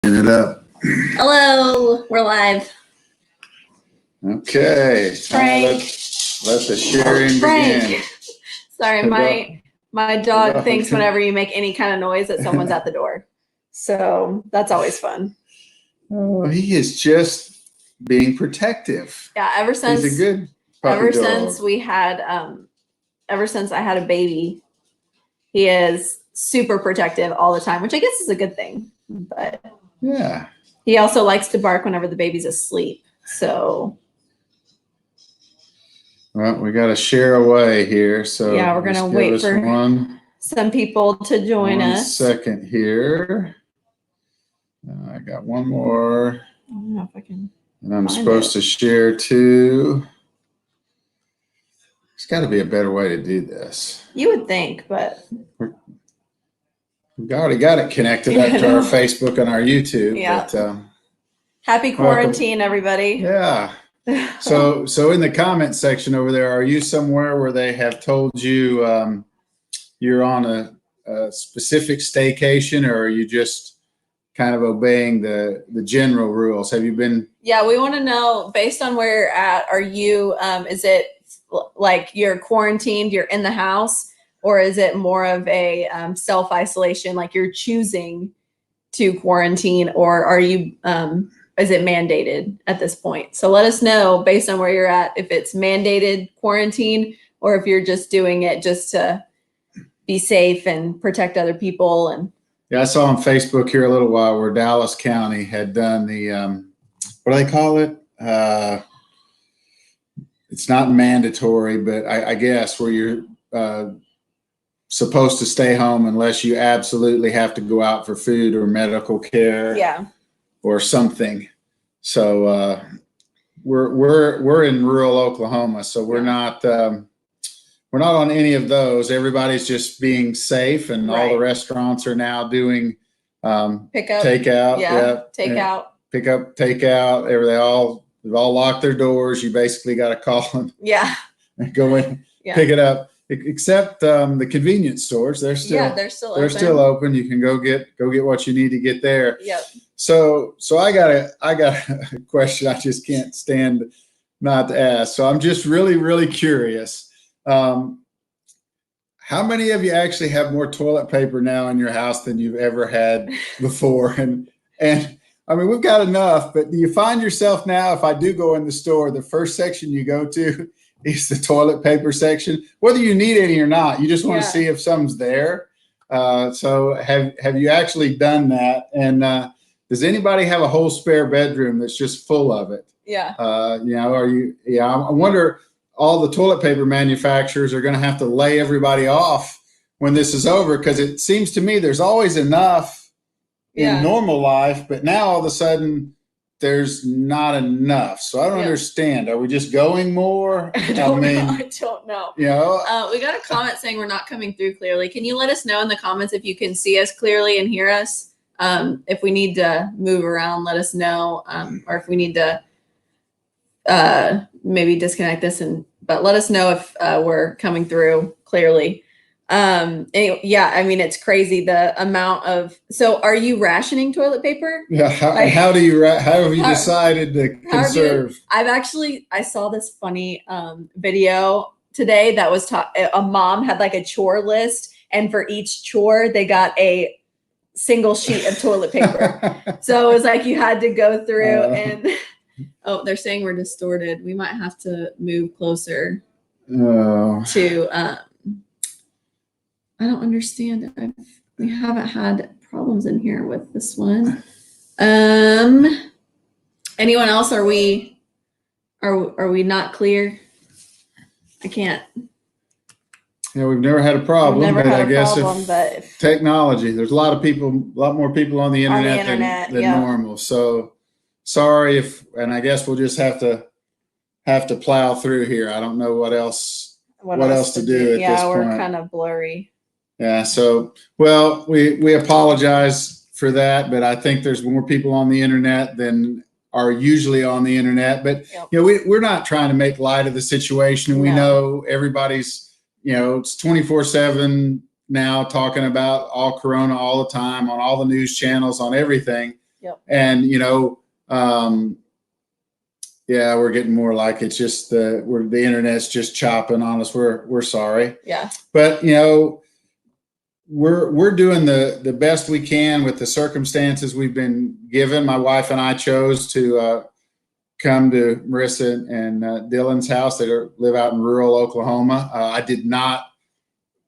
Get it up. Hello, we're live. Okay. Frank. Let the sharing begin. Sorry, my dog thinks whenever you make any kind of noise that someone's at the door. So that's always fun. Oh, he is just being protective. Yeah, ever since he's a good puppy dog. Ever since I had a baby, he is super protective all the time, which I guess is a good thing. But yeah, he also likes to bark whenever the baby's asleep. So well, we got to share away here. So yeah, we're gonna wait for some people to join us. 1 second here. I got one more. I don't know if I can. And I'm supposed to share too. There's got to be a better way to do this. You would think, but we've already got it connected up to our Facebook and our YouTube. Yeah. But, happy quarantine, everybody. Yeah. So in the comment section over there, are you somewhere where they have told you you're on a specific staycation, or are you just kind of obeying the general rules? Have you been? Yeah, we want to know, based on where you're at, are you, is it like you're quarantined, you're in the house, or is it more of a self-isolation, like you're choosing to quarantine, or are you, is it mandated at this point? So let us know based on where you're at, if it's mandated quarantine or if you're just doing it just to be safe and protect other people. And yeah, I saw on Facebook here a little while where Dallas County had done the, what do they call it? It's not mandatory, but I guess where you're supposed to stay home unless you absolutely have to go out for food or medical care. Yeah. Or something. So we're in rural Oklahoma, so we're not on any of those. Everybody's just being safe, and all the restaurants are now doing pickup, takeout, takeout, pick up, takeout. They've all locked their doors. You basically got to call them. Yeah. And go in, pick it up. Except the convenience stores, they're still open. You can go get what you need to get there. Yep. So I got a question I just can't stand not to ask. So I'm just really curious. How many of you actually have more toilet paper now in your house than you've ever had before? And I mean, we've got enough, but do you find yourself now, if I do go in the store, the first section you go to is the toilet paper section, whether you need any or not, you just want to see if some's there. So have you actually done that? And does anybody have a whole spare bedroom that's just full of it? Yeah. I wonder, all the toilet paper manufacturers are going to have to lay everybody off when this is over, because it seems to me there's always enough in normal life, but now all of a sudden there's not enough. So I don't understand. Are we just going more? I don't know. You know, we got a comment saying we're not coming through clearly. Can you let us know in the comments if you can see us clearly and hear us? If we need to move around, let us know. Or if we need to maybe disconnect this, but let us know if we're coming through clearly. Anyway, yeah, I mean, it's crazy the amount of. So are you rationing toilet paper? Yeah. How have you decided to conserve? I saw this funny video today that was a mom had like a chore list, and for each chore they got a single sheet of toilet paper. So it was like you had to go through and they're saying we're distorted. We might have to move closer to I don't understand. We haven't had problems in here with this one. Anyone else? Are we not clear? I can't. Yeah, we've never had a problem. But technology, there's a lot more people on the internet than normal. So sorry and I guess we'll just have to plow through here. I don't know what else to do at this point. We're kind of blurry. Yeah. So, well, we apologize for that, but I think there's more people on the internet than are usually on the internet. But we're not trying to make light of the situation, and we know everybody's. It's 24/7 now talking about all Corona all the time on all the news channels, on everything. Yep. And, yeah, we're getting more like it's just the internet's just chopping on us. We're sorry. Yeah. But, we're doing the best we can with the circumstances we've been given. My wife and I chose to come to Marissa and Dylan's house. They live out in rural Oklahoma. I did not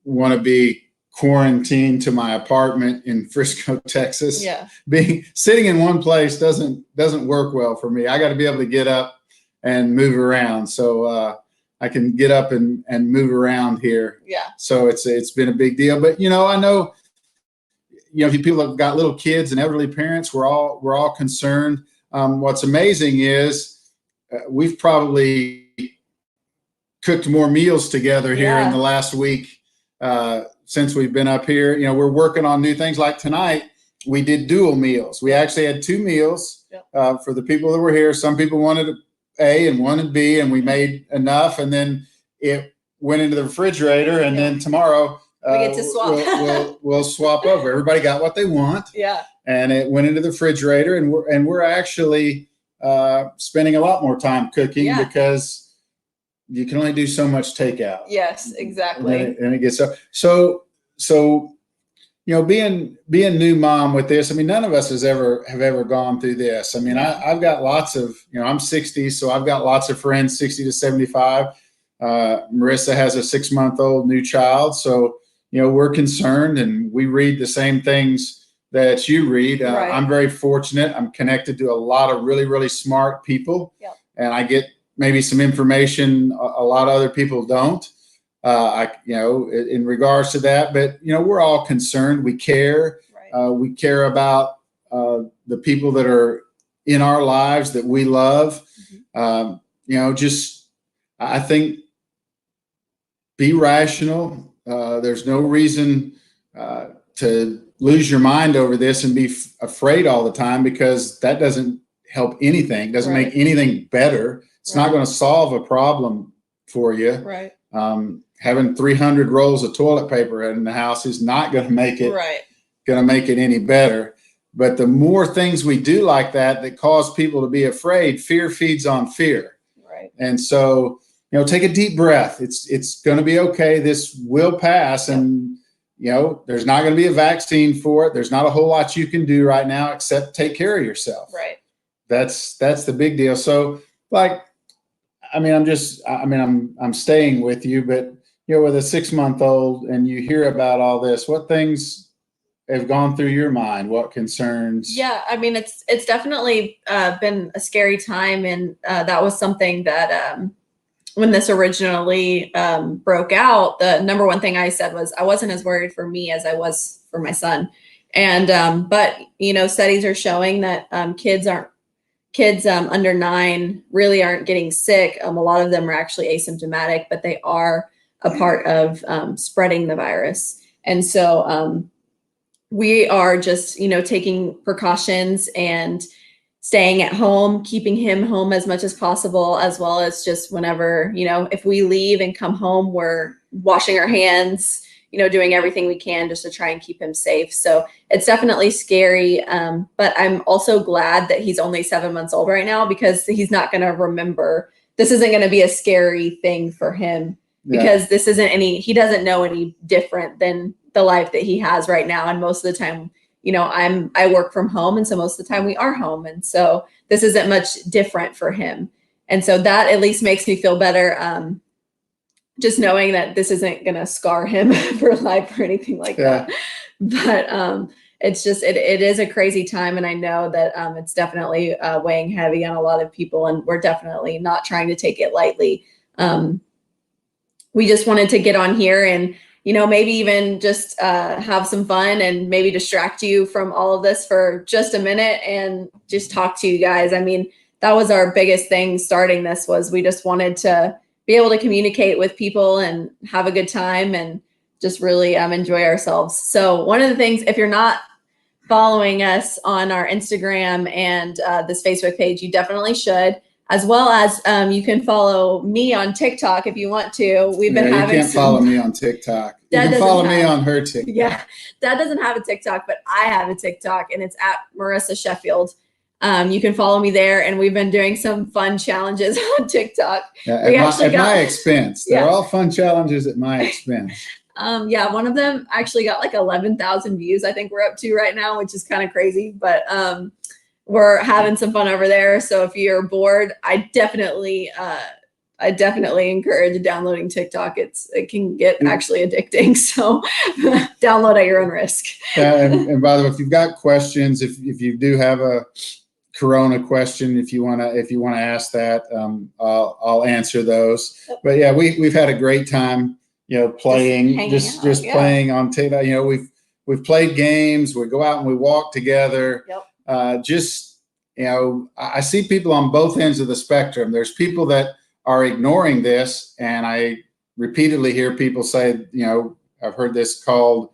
want to be quarantined to my apartment in Frisco, Texas. Yeah. Sitting in one place doesn't work well for me. I got to be able to get up and move around. So I can get up and move around here. Yeah. So it's been a big deal. But I know people have got little kids and elderly parents. We're all concerned. What's amazing is we've probably cooked more meals together here in the last week since we've been up here. We're working on new things. Like tonight, we did dual meals. We actually had 2 meals for the people that were here. Some people wanted A and wanted B, and we made enough, and then it went into the refrigerator, and then tomorrow we get to swap. we'll swap over. Everybody got what they want. Yeah. And it went into the refrigerator, and we're actually spending a lot more time cooking because you can only do so much takeout. Yes, exactly. And it gets so being new mom with this. I mean, none of us have ever gone through this. I mean, I've got lots of I'm 60, so I've got lots of friends 60 to 75. Marissa has a 6-month-old new child, so we're concerned, and we read the same things that you read. Right. I'm very fortunate. I'm connected to a lot of really, really smart people, and I get maybe some information a lot of other people don't. In regards to that, but we're all concerned. We care. Right. We care about the people that are in our lives that we love. I think be rational. There's no reason to lose your mind over this and be afraid all the time, because that doesn't help anything. Doesn't make anything better. It's not going to solve a problem for you. Right. Having 300 rolls of toilet paper in the house is not going to make it any better. But the more things we do like that cause people to be afraid, fear feeds on fear. Right. And so, take a deep breath. It's going to be okay. This will pass. And, there's not going to be a vaccine for it. There's not a whole lot you can do right now except take care of yourself. Right. That's the big deal. So I'm staying with you, but with a 6-month-old and you hear about all this, what things have gone through your mind? What concerns? Yeah, I mean, it's definitely been a scary time, and that was something that when this originally broke out, the number one thing I said was I wasn't as worried for me as I was for my son. And but studies are showing that kids under 9 really aren't getting sick. A lot of them are actually asymptomatic, but they are a part of spreading the virus. And so we are just, taking precautions and staying at home, keeping him home as much as possible, as well as just whenever, if we leave and come home, we're washing our hands, doing everything we can just to try and keep him safe. So it's definitely scary. But I'm also glad that he's only 7 months old right now, because he's not going to remember. This isn't going to be a scary thing for him, because he doesn't know any different than the life that he has right now. And most of the time, I work from home. And so most of the time we are home. And so this isn't much different for him. And so that at least makes me feel better. Just knowing that this isn't going to scar him for life or anything like that. But it's just, it is a crazy time. And I know that it's definitely weighing heavy on a lot of people, and we're definitely not trying to take it lightly. We just wanted to get on here and, maybe even just have some fun and maybe distract you from all of this for just a minute and just talk to you guys. I mean, that was our biggest thing starting this, was we just wanted to be able to communicate with people and have a good time and just really enjoy ourselves. So one of the things, if you're not following us on our Instagram and this Facebook page, you definitely should. as well as you can follow me on TikTok if you want to. We've been having you can't follow me on TikTok. You Dad can follow doesn't me have- on her TikTok. Yeah, Dad doesn't have a TikTok, but I have a TikTok, and it's at Marissa Sheffield. You can follow me there, and we've been doing some fun challenges on TikTok. Yeah, We at actually my got- expense. Yeah. They're all fun challenges at my expense. Yeah, one of them actually got like 11,000 views. I think we're up to right now, which is kind of crazy, but we're having some fun over there. So if you're bored, I definitely encourage downloading TikTok. It can get actually addicting. So download at your own risk. And by the way, if you've got questions, if you do have a Corona question, if you wanna ask that, I'll answer those. But yeah, we've had a great time, playing, just playing on TikTok. We've played games. We go out and we walk together. Yep. I see people on both ends of the spectrum. There's people that are ignoring this, and I repeatedly hear people say, I've heard this called,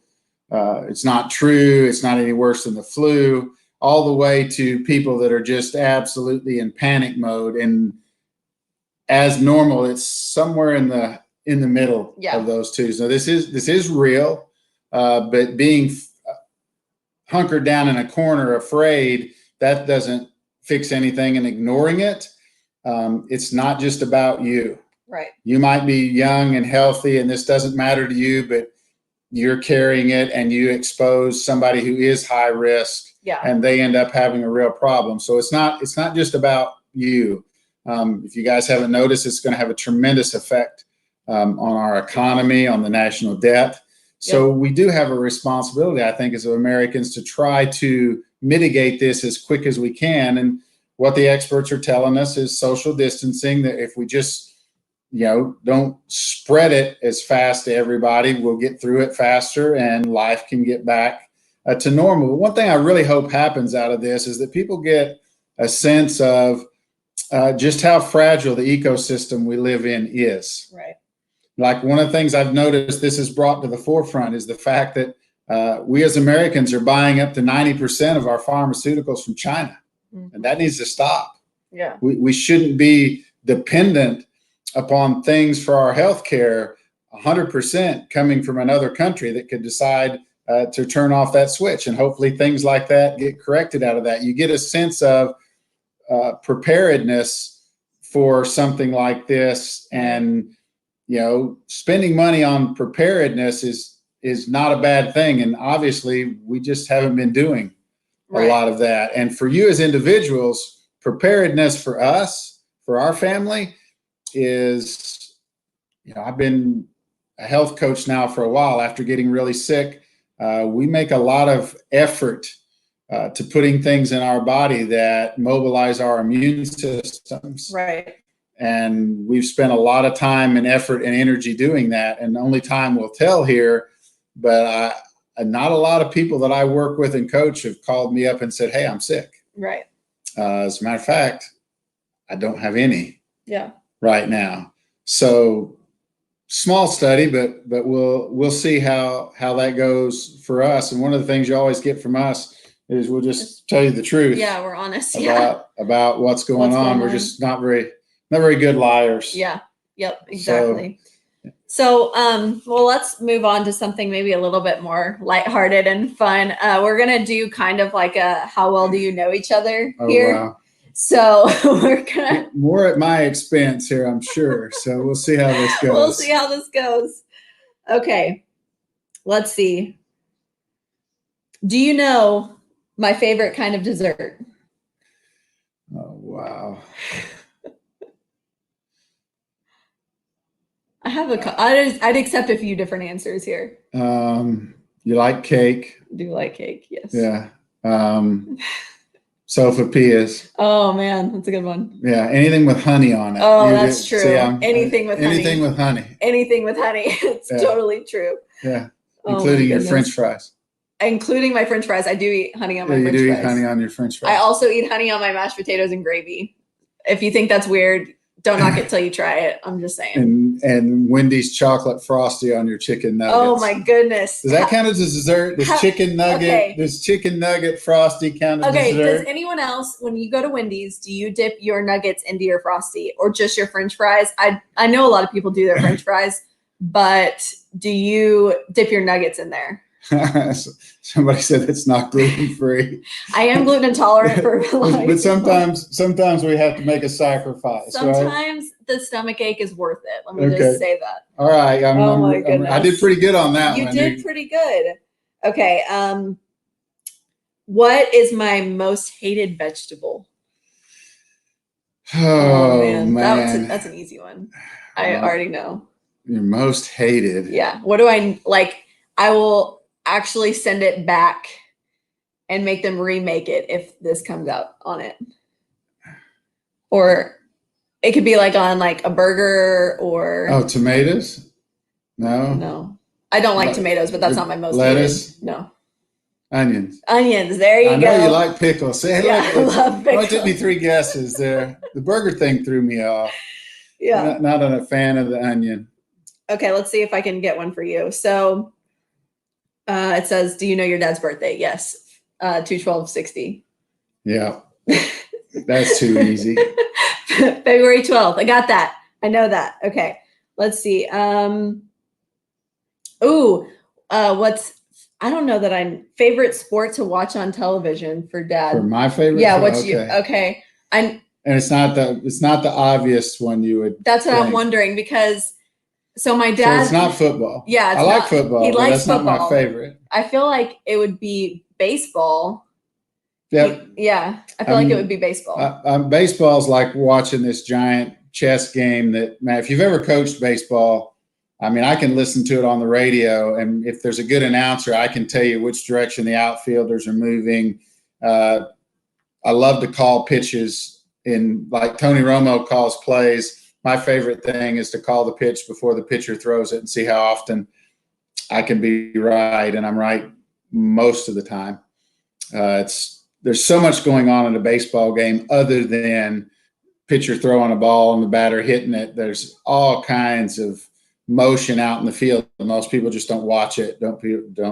it's not true, it's not any worse than the flu, all the way to people that are just absolutely in panic mode. And as normal, it's somewhere in the middle of those two. So this is real, but being hunkered down in a corner, afraid, that doesn't fix anything. And ignoring it, it's not just about you. Right. You might be young and healthy, and this doesn't matter to you, but you're carrying it, and you expose somebody who is high risk, and they end up having a real problem. So it's not just about you. If you guys haven't noticed, it's going to have a tremendous effect on our economy, on the national debt. So we do have a responsibility, I think, as Americans, to try to mitigate this as quick as we can. And what the experts are telling us is social distancing, that if we just, don't spread it as fast to everybody, we'll get through it faster and life can get back to normal. But one thing I really hope happens out of this is that people get a sense of just how fragile the ecosystem we live in is. Right. Like, one of the things I've noticed this is brought to the forefront is the fact that we as Americans are buying up to 90% of our pharmaceuticals from China. And that needs to stop. Yeah. We shouldn't be dependent upon things for our health care 100% coming from another country that could decide to turn off that switch. And hopefully things like that get corrected out of that. You get a sense of preparedness for something like this. And, spending money on preparedness is not a bad thing. And obviously we just haven't been doing a lot of that. And for you as individuals, preparedness for us, for our family, is, I've been a health coach now for a while. After getting really sick, we make a lot of effort to putting things in our body that mobilize our immune systems. Right. And we've spent a lot of time and effort and energy doing that. And only time will tell here, but not a lot of people that I work with and coach have called me up and said, "Hey, I'm sick." Right. As a matter of fact, I don't have any right now. So small study, but we'll see how that goes for us. And one of the things you always get from us is we'll just tell you the truth. Yeah, we're honest. About what's going on. We're just not very good liars. Yeah. Yep. Exactly. So, well, let's move on to something maybe a little bit more lighthearted and fun. We're going to do kind of like a how well do you know each other here. Wow. So we're going to. More at my expense here, I'm sure. So we'll see how this goes. We'll see how this goes. Okay. Let's see. Do you know my favorite kind of dessert? Oh, wow. I'd accept a few different answers here. You like cake? I do like cake, yes. Yeah. Sopapillas. Oh man, that's a good one. Yeah, anything with honey on it. Oh, that's true. Anything with honey. Anything with honey. Anything with honey. It's totally true. Yeah, including your French fries. Including my French fries. I do eat honey on my French fries. You do eat honey on your French fries. I also eat honey on my mashed potatoes and gravy. If you think that's weird, Don't knock it till you try it. I'm just saying. And Wendy's chocolate frosty on your chicken nuggets. Oh my goodness. Does that count as a dessert? Does chicken nugget frosty count as Okay, dessert? does anyone else, when you go to Wendy's, do you dip your nuggets into your frosty or just your French fries? I know a lot of people do their French fries, but do you dip your nuggets in there? Somebody said it's not gluten free. I am gluten intolerant for but sometimes we have to make a sacrifice. Sometimes the stomach ache is worth it. Let me just say that. All right. I did pretty good on that one. You did pretty good. Okay. What is my most hated vegetable? Oh man. That's an easy one. I already know. Your most hated. Yeah. What do I like? I will actually send it back and make them remake it if this comes out on it. Or it could be like on like a burger or. Oh, tomatoes? No. No. I don't like tomatoes, but that's not my most lettuce? hated. No. Onions. Onions. There you go. I know you like pickles. See, yeah, I love pickles. It took me 3 guesses there. The burger thing threw me off. Yeah. Not a fan of the onion. Okay, let's see if I can get one for you. So it says, do you know your dad's birthday? Yes. 2/12/60. Yeah. That's too easy. February 12th. I got that. I know that. Okay. Let's see. I don't know that I'm favorite sport to watch on television for dad. For my favorite? Yeah, okay. And it's not the obvious one you would. That's what I'm wondering because so my dad. So it's not football. Yeah, I like football. He likes that's football. Not my favorite. I feel like it would be baseball. Yep. Yeah, I feel like it would be baseball. Baseball's like watching this giant chess game that, man, if you've ever coached baseball, I mean, I can listen to it on the radio, and if there's a good announcer, I can tell you which direction the outfielders are moving. I love to call pitches like Tony Romo calls plays. My favorite thing is to call the pitch before the pitcher throws it and see how often I can be right, and I'm right most of the time. There's so much going on in a baseball game other than pitcher throwing a ball and the batter hitting it. There's all kinds of motion out in the field. Most people just don't watch it, don't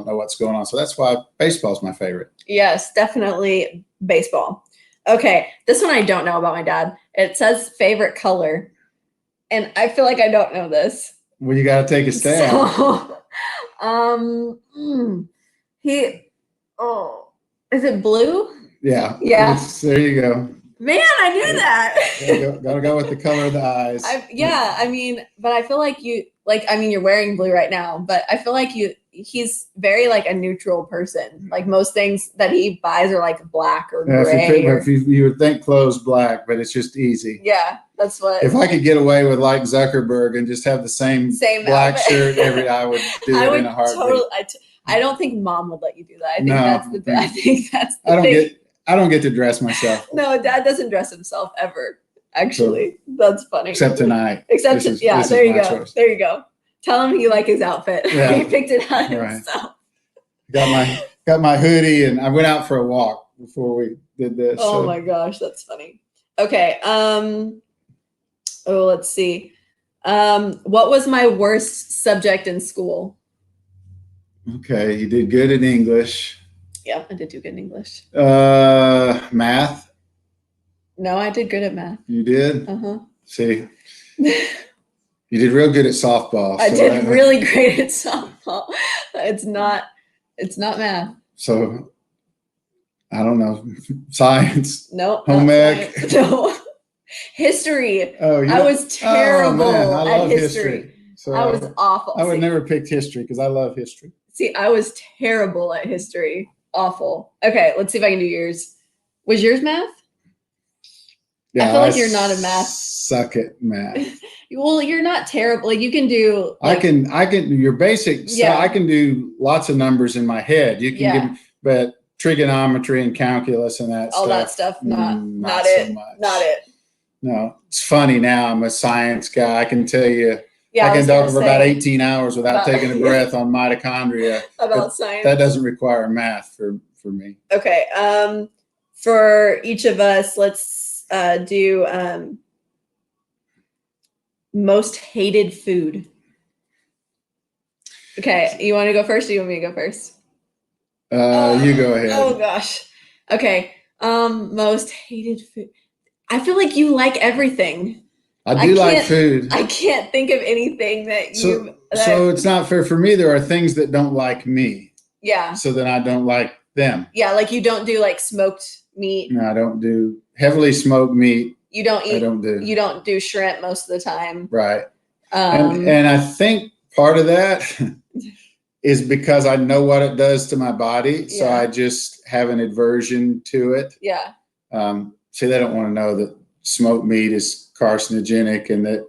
know what's going on. So that's why baseball is my favorite. Yes, definitely baseball. Okay, this one I don't know about my dad. It says favorite color, and I feel like I don't know this. Well, you got to take a stab. So, is it blue? Yeah. Yeah. There you go. Man, I knew that. Gotta go with the color of the eyes. I mean, but I feel like you're wearing blue right now, but I feel like he's very like a neutral person. Like most things that he buys are like black or gray. If you would think clothes black, but it's just easy. Yeah, that's what. If I could get away with like Zuckerberg and just have the same black shirt I would do it in a heartbeat. I don't think mom would let you do that. I think that's the thing. I don't get to dress myself. No, dad doesn't dress himself ever. Actually, that's funny. Except tonight. There you go. Choice. There you go. Tell him you like his outfit. Yeah. He picked it out himself. Got my hoodie, and I went out for a walk before we did this. Oh my gosh, that's funny. Okay. Let's see. What was my worst subject in school? Okay, you did good in English. Yeah, I did do good in English. Math? No, I did good at math. You did? Uh-huh. See, you did real good at softball. I did really great at softball. It's not math. So, I don't know. Science? Nope. Home ec? No. History. Oh, yeah. I was terrible at history. So I was awful. I would never pick history because I love history. See, I was terrible at history. Awful. Okay, let's see if I can do yours. Was yours math? Yeah, I feel like you're not a math. Suck at math. Well, you're not terrible. Like you can do. I can. Your basics. Yeah. So I can do lots of numbers in my head. You can give, but trigonometry and calculus and that. All that stuff. Not it. So much. Not it. No, it's funny now. I'm a science guy. I can tell you. Yeah, I can talk for about 18 hours without taking a breath on mitochondria. About science. That doesn't require math for me. Okay. For each of us, let's do Most hated food. Okay, you want to go first or you want me to go first? You go ahead. Oh gosh. Okay. Most hated food. I feel like you like everything. I do like can't- food. I can't think of anything that you. So it's not fair for me. There are things that don't like me, Yeah. so then I don't like them. Yeah, like you don't do like smoked meat. No, I don't do heavily smoked meat. You don't eat. I don't do. You don't do shrimp most of the time. Right. And I think part of that is because I know what it does to my body, so Yeah. I just have an aversion to it. Yeah. See, they don't want to know that smoked meat is carcinogenic and that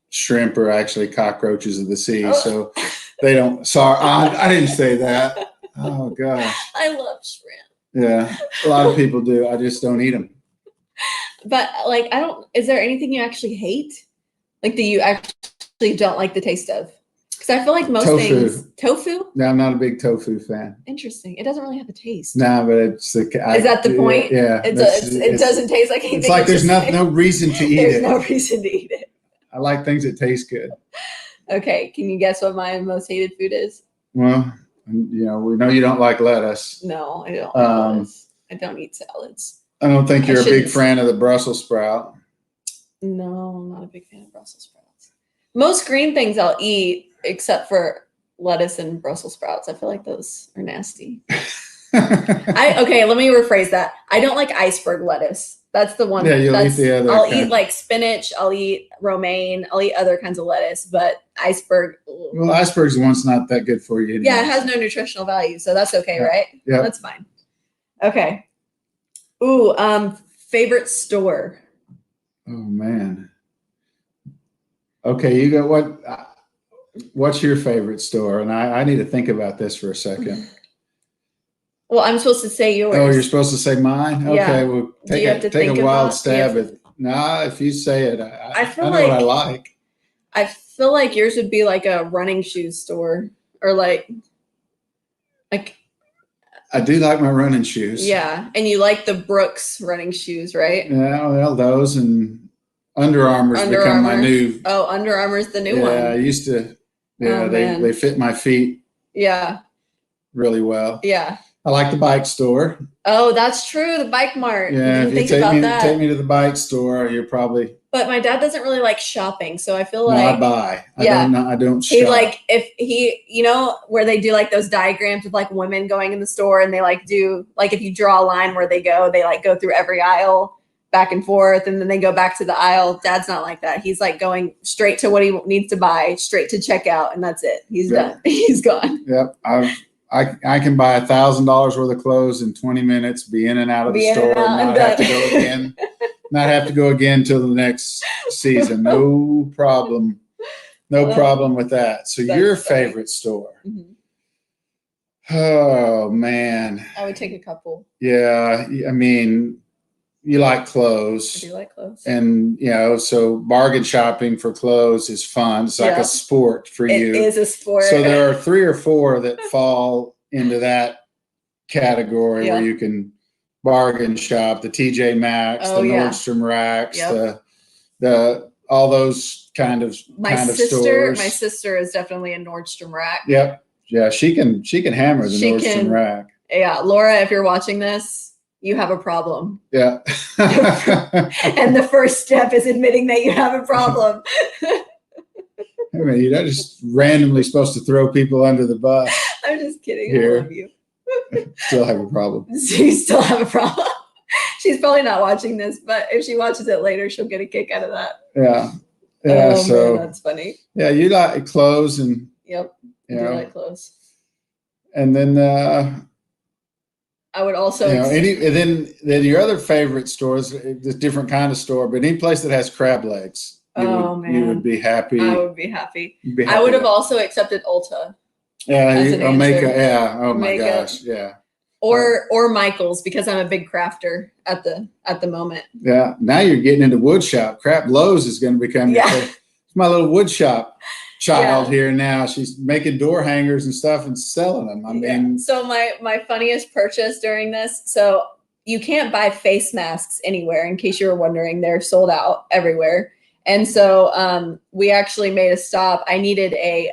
shrimp are actually cockroaches of the sea. Oh. So they don't. Sorry, I didn't say that. Oh gosh. I love shrimp. Yeah, a lot of people do. I just don't eat them. But like, I don't. Is there anything you actually hate? Like that you actually don't like the taste of? Because I feel like most Tofu. things. Tofu. No, I'm not a big tofu fan. Interesting. It doesn't really have a taste. No, but it's the. Is that the point? Yeah. It doesn't taste like anything. It's like there's just- no reason to eat There's it. no reason to eat it. I like things that taste good. Okay, can you guess what my most hated food is? Well, we know you don't like lettuce. No, I don't. I don't eat salads. I don't think you're a big shouldn't- fan of the Brussels sprout. No, I'm not a big fan of Brussels sprouts. Most green things I'll eat, except for lettuce and Brussels sprouts. I feel like those are nasty. Okay, let me rephrase that. I don't like iceberg lettuce. That's the one. Yeah, you'll eat the other I'll kind. eat like spinach. I'll eat romaine. I'll eat other kinds of lettuce, but iceberg. Ugh. Well, iceberg's the one's not that good for you. Yeah, it anyway. has no nutritional value, so that's okay, Yeah. right? Yeah. That's fine. Okay. Ooh, favorite store. Oh man. Okay, you got what? What's your favorite store? And I need to think about this for a second. Well, I'm supposed to say yours. Oh, you're supposed to say mine? Okay, Yeah. well, Do you have to take think a wild about- do you have stab at. Nah, if you say it, I feel know what I like- like. I feel like yours would be like a running shoes store, or like I do like my running shoes. yeah. And you like the Brooks running shoes, right? Yeah, well, those and Under Armour's Under become my Armour. new. Oh, Under Armour's the new I one. used to. Yeah, Oh, man. they fit my feet Yeah, really well. yeah. I like the bike store. Oh, that's true. The Bike Mart. Yeah, Didn't if you think about that. take me to the bike store, you're probably. But my dad doesn't really like shopping, so I feel No, I like buy. Yeah. I don't he shop. like if he where they do like those diagrams with like women going in the store and they like do like if you draw a line where they like go through every aisle back and forth and then they go back to the aisle. Dad's not like that. He's like going straight to what he needs to buy, straight to checkout, and that's it. He's Yeah. done. He's gone. Yep, I can buy $1,000 worth of clothes in 20 minutes, be in and out of the Be in store, and out and and not have to done. go again. Not have to go again till the next season. No problem. No Well, problem with that. So that's your funny. favorite store? Mhm. Oh man, I would take a couple. yeah. I mean, you like I clothes. do like clothes. And so bargain shopping for clothes is fun. It's like Yeah. a sport for It you. is a sport. So there are 3 or 4 that fall into that category Yeah. where you can bargain shop. The TJ Maxx, Oh, the yeah. Nordstrom Racks, Yep. the all those kind of my sister stores. is definitely a Nordstrom Rack. Yep. Yeah, she can hammer the She Nordstrom can. Rack. Yeah, Laura, if you're watching this, you have a problem. Yeah. And the first step is admitting that you have a problem. I mean, you're not just randomly supposed to throw people under the bus. I'm just kidding. Here. I love you. Still have a problem. So you still have a problem. She's probably not watching this, but if she watches it later, she'll get a kick out of that. Yeah. Yeah. Oh, So man, that's funny. yeah, you like clothes and Yep. you I do know, like clothes. and then I would also and then your other favorite stores, this different kind of store, but any place that has crab legs, you man. would be happy. I would be happy. You'd be I would have with. also accepted Ulta Yeah, as an Omega. answer. Yeah. Oh my Omega. gosh. Yeah. or Michael's because I'm a big crafter at the moment. Yeah. Now you're getting into wood shop. Crap Lowe's is going to become your Yeah. favorite. It's my little wood shop child here now. She's making door hangers and stuff and selling them. I mean, So my funniest purchase during this. So you can't buy face masks anywhere. In case you were wondering, they're sold out everywhere. And so we actually made a stop. I needed a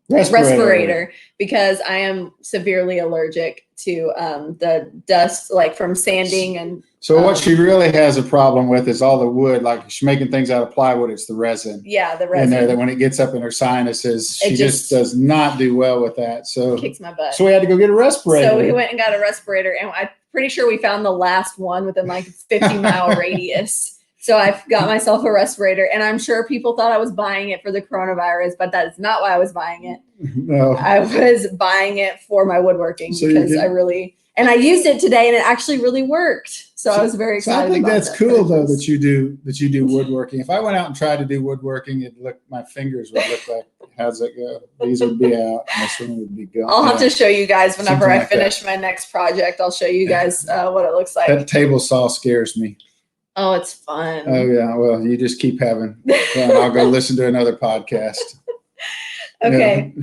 respirator because I am severely allergic to the dust, like from sanding. And so what she really has a problem with is all the wood, like she's making things out of plywood. It's the resin. Yeah, the In resin. there that when it gets up in her sinuses, she just does not do well with that. So kicks my butt. So we had to go get a respirator. So we went and got a respirator, and I'm pretty sure we found the last one within like 50-mile radius. So I got myself a respirator, and I'm sure people thought I was buying it for the coronavirus, but that is not why I was buying it. No. I was buying it for my woodworking So because I used it today, and it actually really wored. So I was very excited. So I think about that's that cool purchase. though that you do woodworking. If I went out and tried to do woodworking, my fingers would look like, how's it go? These would be out, and this one would be gone. I'll have to show you guys whenever Something I like finish my next project. I'll show you guys what it looks like. That table saw scares me. Oh, it's fun. Oh yeah, well, you just keep having fun. I'll go listen to another podcast. Okay.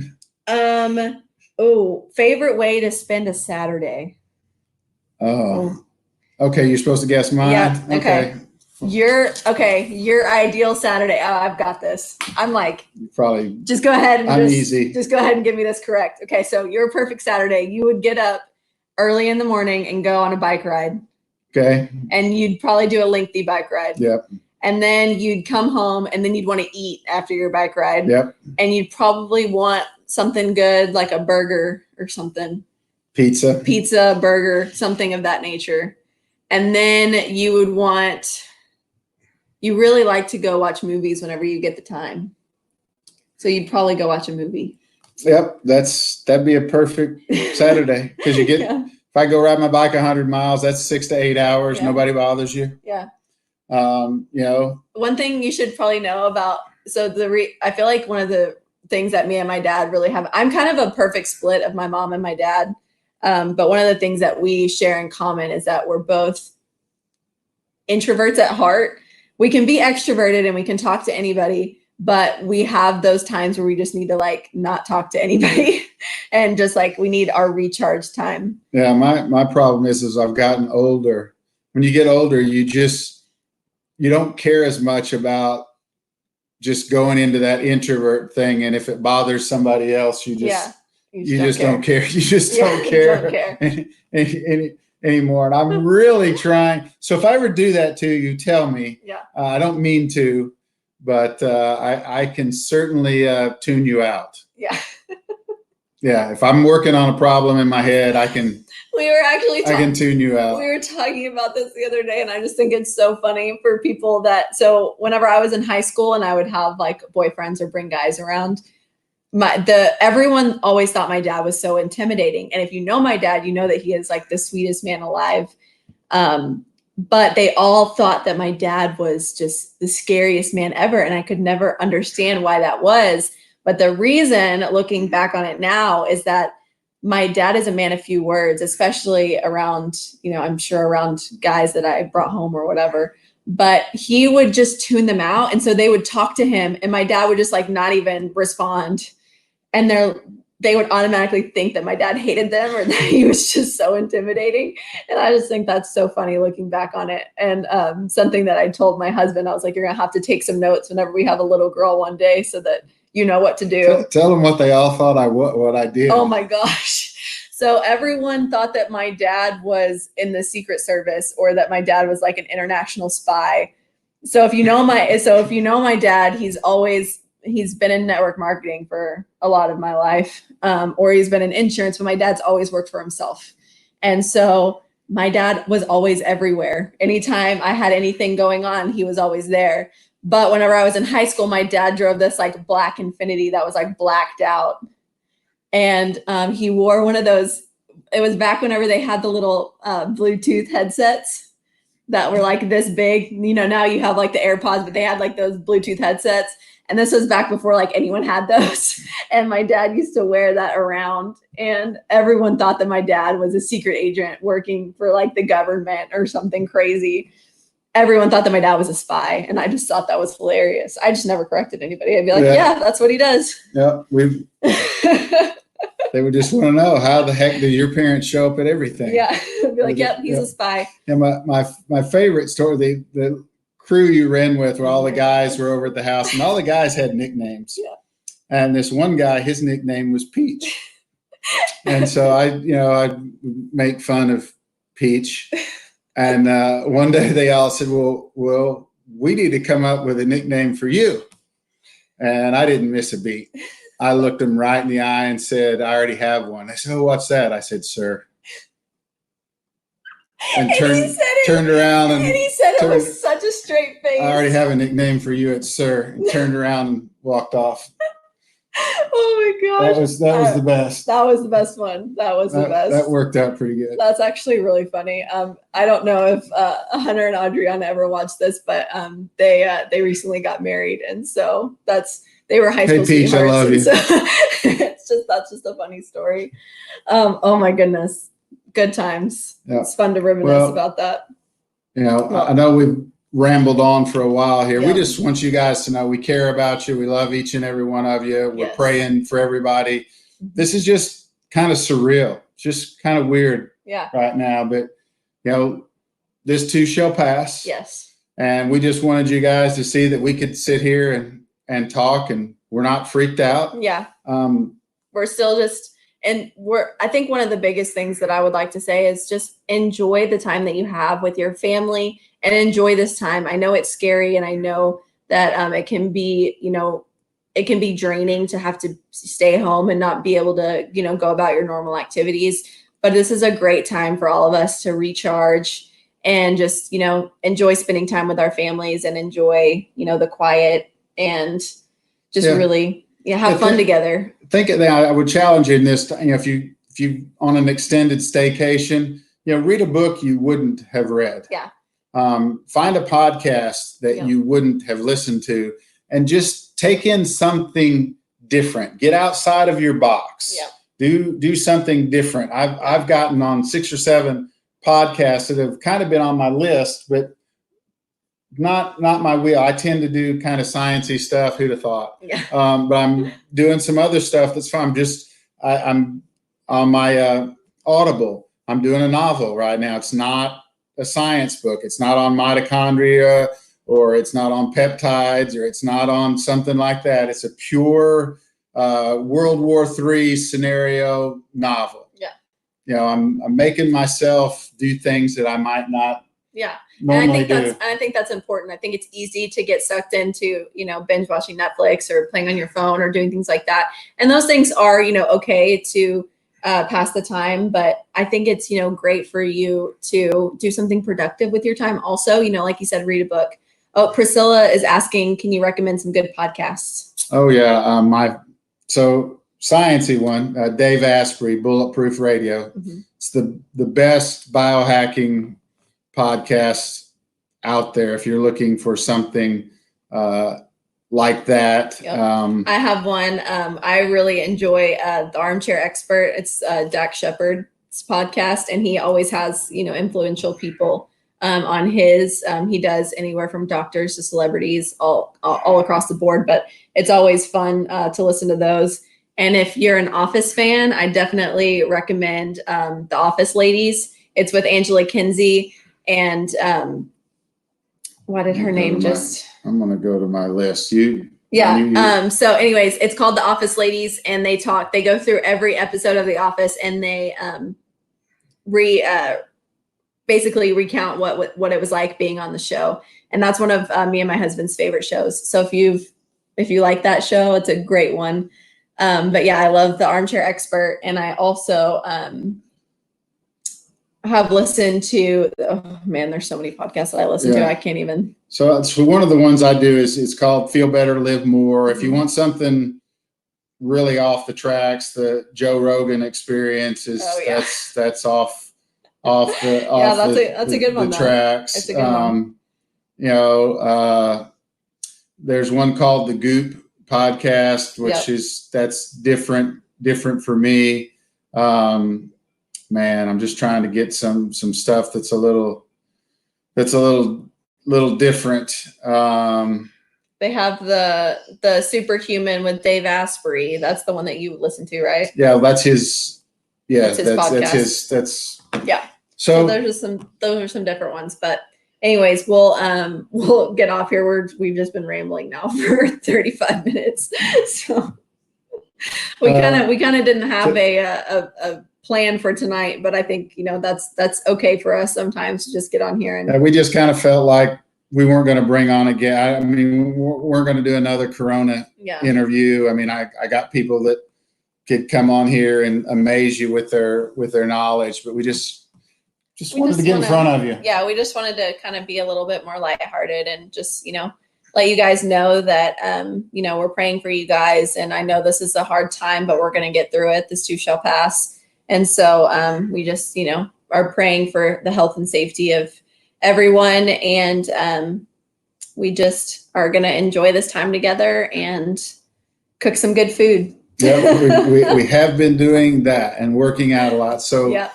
Favorite way to spend a Saturday. Oh. Okay, you're supposed to guess mine. Yeah. Okay. Your ideal Saturday. Oh, I've got this. I'm like, probably. just go ahead and I'm easy. Just go ahead and give me this correct. Okay, so your perfect Saturday, you would get up early in the morning and go on a bike ride. Okay. And you'd probably do a lengthy bike ride. Yep. And then you'd come home, and then you'd want to eat after your bike ride. Yep. And you'd probably want something good, like a burger or something. Pizza, burger, something of that nature. And then you really like to go watch movies whenever you get the time. So you'd probably go watch a movie. Yep. That'd be a perfect Saturday because you get, if I go ride my bike 100 miles, that's 6 to 8 hours. Yeah. Nobody bothers you. Yeah. One thing you should probably know about, I feel like one of the things that me and my dad really have, I'm kind of a perfect split of my mom and my dad. But one of the things that we share in common is that we're both introverts at heart. We can be extroverted and we can talk to anybody, but we have those times where we just need to like not talk to anybody and just like we need our recharge time. Yeah, my problem is I've gotten older. When you get older, you don't care as much about just going into that introvert thing, and if it bothers somebody else, you just don't care. You just don't care anymore. And I'm really trying. So if I ever do that to you, tell me. Yeah. I don't mean to, but I can certainly tune you out. Yeah. Yeah. If I'm working on a problem in my head, I can tune you out. We were talking about this the other day, and I just think it's so funny for people so whenever I was in high school and I would have like boyfriends or bring guys around, everyone always thought my dad was so intimidating. And if you know my dad, you know that he is like the sweetest man alive. But they all thought that my dad was just the scariest man ever. And I could never understand why that was. But the reason, looking back on it now, is that my dad is a man of few words, especially around, I'm sure around guys that I brought home or whatever. But he would just tune them out. And so they would talk to him and my dad would just like not even respond. And they would automatically think that my dad hated them or that he was just so intimidating. And I just think that's so funny looking back on it. And something that I told my husband, I was like, you're going to have to take some notes whenever we have a little girl one day so that you know what to do. Tell them what they all thought what I did. Oh my gosh. So everyone thought that my dad was in the Secret Service or that my dad was like an international spy. So if you know my dad, he's been in network marketing for a lot of my life, or he's been in insurance, but my dad's always worked for himself. And so my dad was always everywhere. Anytime I had anything going on, he was always there. But whenever I was in high school, my dad drove this like black Infiniti that was like blacked out. And he wore one of those, it was back whenever they had the little Bluetooth headsets that were like this big. Now you have like the AirPods, but they had like those Bluetooth headsets. And this was back before like anyone had those. And my dad used to wear that around. And everyone thought that my dad was a secret agent working for like the government or something crazy. Everyone thought that my dad was a spy. And I just thought that was hilarious. I just never corrected anybody. I'd be like, yeah that's what he does. Yeah. They would just want to know, how the heck do your parents show up at everything? Yeah. I'd be like, yep, he's a spy. And my favorite story, the crew you ran with where all the guys were over at the house, and all the guys had nicknames. Yeah. And this one guy, his nickname was Peach. And so I'd make fun of Peach. And one day they all said, well, we need to come up with a nickname for you. And I didn't miss a beat. I looked them right in the eye and said, I already have one. They said, oh, what's that? I said, sir. And turned around and he said it with such a straight face. I already have a nickname for you. It's sir. And turned around and walked off. Oh my gosh. That was the best. That was the best one. That was the best. That worked out pretty good. That's actually really funny. I don't know if Hunter and Adriana ever watched this, but they recently got married, and so they were high school Peach, sweethearts. I love you. So that's just a funny story. Oh my goodness, good times. Yeah. It's fun to reminisce about that. I know we've rambled on for a while here. Yeah. We just want you guys to know we care about you. We love each and every one of you. We're praying for everybody. Mm-hmm. This is just kind of surreal, just kind of weird right now. But, this too shall pass. Yes. And we just wanted you guys to see that we could sit here and talk, and we're not freaked out. Yeah. We're still I think one of the biggest things that I would like to say is just enjoy the time that you have with your family and enjoy this time. I know it's scary, and I know that it can be, it can be draining to have to stay home and not be able to, go about your normal activities. But this is a great time for all of us to recharge and just, enjoy spending time with our families and enjoy, the quiet and just really have fun together. I would challenge you in this, if you on an extended staycation, read a book you wouldn't have read. Yeah. Find a podcast that you wouldn't have listened to, and just take in something different. Get outside of your box. Yeah. Do something different. I've gotten on 6 or 7 podcasts that have kind of been on my list, but not my wheel. I tend to do kind of sciencey stuff. Who'd have thought? Yeah. But I'm doing some other stuff that's fun. I'm on my Audible. I'm doing a novel right now. It's not a science book. It's not on mitochondria, or it's not on peptides, or it's not on something like that. It's a pure World War III scenario novel. Yeah. I'm making myself do things that I might not. Yeah. And I think that's important. I think it's easy to get sucked into, binge watching Netflix or playing on your phone or doing things like that. And those things are, okay to pass the time, but I think it's, great for you to do something productive with your time. Also, like you said, read a book. Oh, Priscilla is asking, can you recommend some good podcasts? Oh yeah. So sciencey one, Dave Asprey, Bulletproof Radio. Mm-hmm. It's the best biohacking podcast out there if you're looking for something like that. Yep. I have one. I really enjoy The Armchair Expert. It's Dak Shepard's podcast, and he always has influential people on his. He does anywhere from doctors to celebrities, all across the board. But it's always fun to listen to those. And if you're an Office fan, I definitely recommend The Office Ladies. It's with Angela Kinsey. And why did her name just? I'm going to go to my list. So anyways, it's called The Office Ladies, and they go through every episode of The Office, and they basically recount what it was like being on the show. And that's one of me and my husband's favorite shows. So if you like that show, it's a great one. But yeah, I love The Armchair Expert, and I also have listened to, there's so many podcasts that I listen to. I can't even. So one of the ones I do is called Feel Better, Live More. If you want something really off the tracks, the Joe Rogan Experience is that's off the that's a good one. Tracks. That's a good one. There's one called the Goop podcast, which that's different for me. Man, I'm just trying to get some stuff that's a little different. They have the Superhuman with Dave Asprey. That's the one that you listen to, right? Yeah, that's his. Yeah, that's his podcast. That's yeah. So those are some different ones, but anyways, we'll get off here. We've just been rambling now for 35 minutes. So we kind of didn't have a plan for tonight, but I think, you know, that's okay for us sometimes to just get on here and we just kind of felt like we weren't going to bring on again. I mean, we weren't going to do another Corona interview. I mean, I got people that could come on here and amaze you with their knowledge, but we just wanted to get in front of you. Yeah, we just wanted to kind of be a little bit more lighthearted and just, you know, let you guys know that, you know, we're praying for you guys. And I know this is a hard time, but we're going to get through it. This too shall pass. And so we just, you know, are praying for the health and safety of everyone. And we just are going to enjoy this time together and cook some good food. Yeah, we have been doing that and working out a lot. So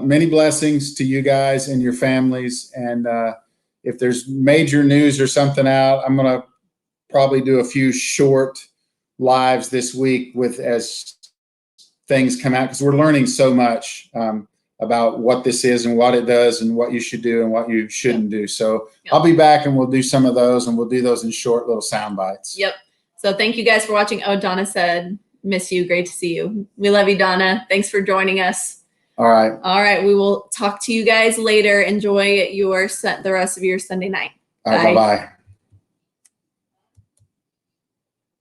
many blessings to you guys and your families. And if there's major news or something out, I'm going to probably do a few short lives this week as things come out, because we're learning so much about what this is and what it does and what you should do and what you shouldn't do. So I'll be back and we'll do some of those, and we'll do those in short little sound bites. Yep. So thank you guys for watching. Oh, Donna said, miss you. Great to see you. We love you, Donna. Thanks for joining us. All right. All right. We will talk to you guys later. Enjoy the rest of your Sunday night. All right. Bye-bye.